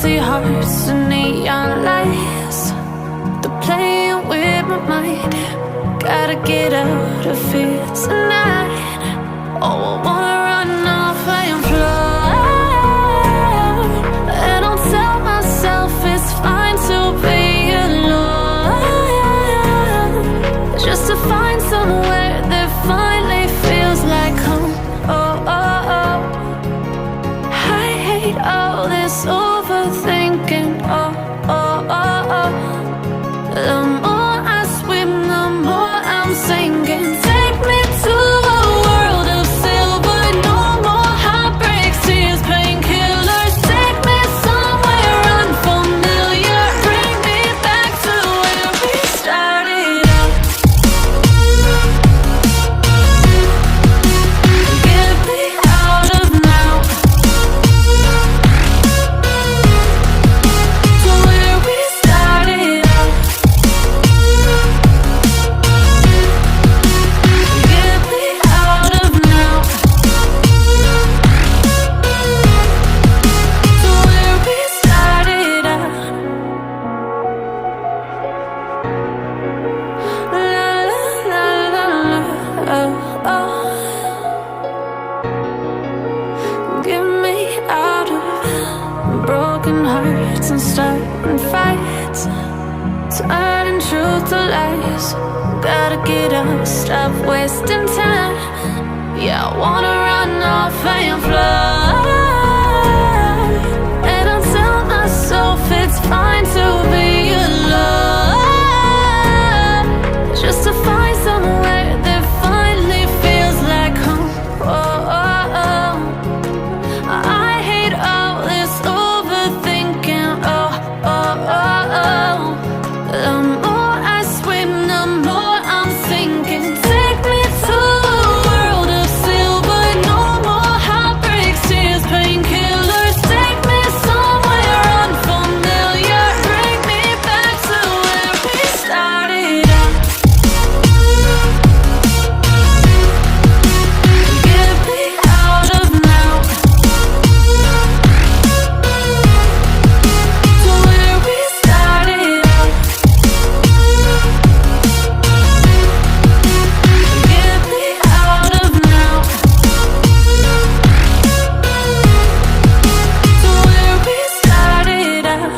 empty hearts and neon lights. They're playing with my mind. Gotta get out of here tonight. Oh, I wanna run off and fly. And I'll tell myself it's fine to be alone, just to find somewhere that finally feels like home. Oh, oh, oh. I hate all this overthinking. Oh, oh, oh, oh. The more I swim, the more I'm sinking. Take me to a world of silver. No more heartbreaks, tears, painkillers. Take me somewhere unfamiliar. Bring me back to where we started out. Get me out of now, to where we started out. Get me out of now, to where we started out. La la la la la, oh, oh. Get me out of broken hearts and starting fights, turning truth to lies. Gotta get up, stop wasting time. Yeah, I wanna run off and fly. And I'll tell myself it's fine to be alone, just to find somewhere that finally feels like home. Oh, oh, oh. I hate all this overthinking. Oh, oh, oh, oh. The more I swim, the more I'm sinking. Take me to a world of silver. No more heartbreaks, tears, painkillers. Take me somewhere unfamiliar. Bring me back to where we started out. Get me out of now, to where we started out. Get me out of now, to where we started out.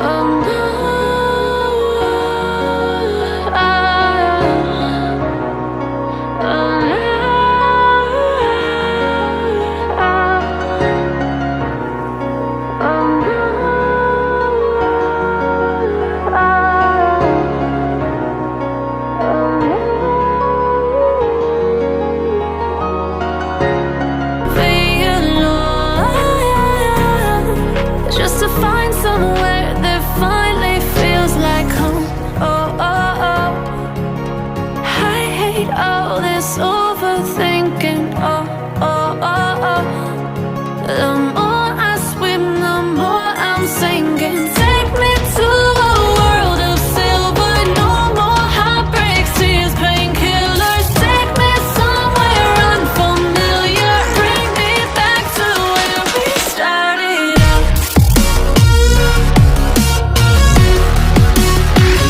Oh no, oh just to find somewhere that finally feels like home. Oh, oh, oh. I hate all this overthinking. Oh, oh, oh, oh. The more I swim, the more I'm sinking. Take me to a world of silver. No more heartbreaks, tears, painkillers. Take me somewhere unfamiliar. Bring me back to where we started out.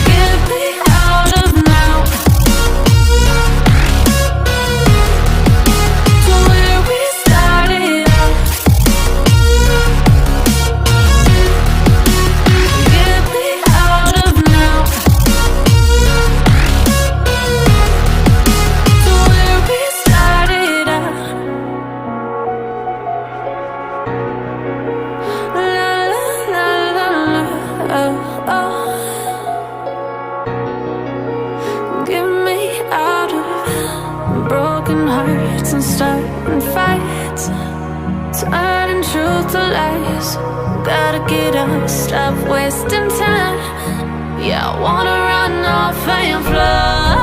Get me out of now, to where we started out. Get me out of now, to where we started out. La la la la la, oh, oh. Get me out of broken hearts and starting fights, turning truth to lies. Gotta get up, stop wasting time. Yeah, I wanna run off and fly.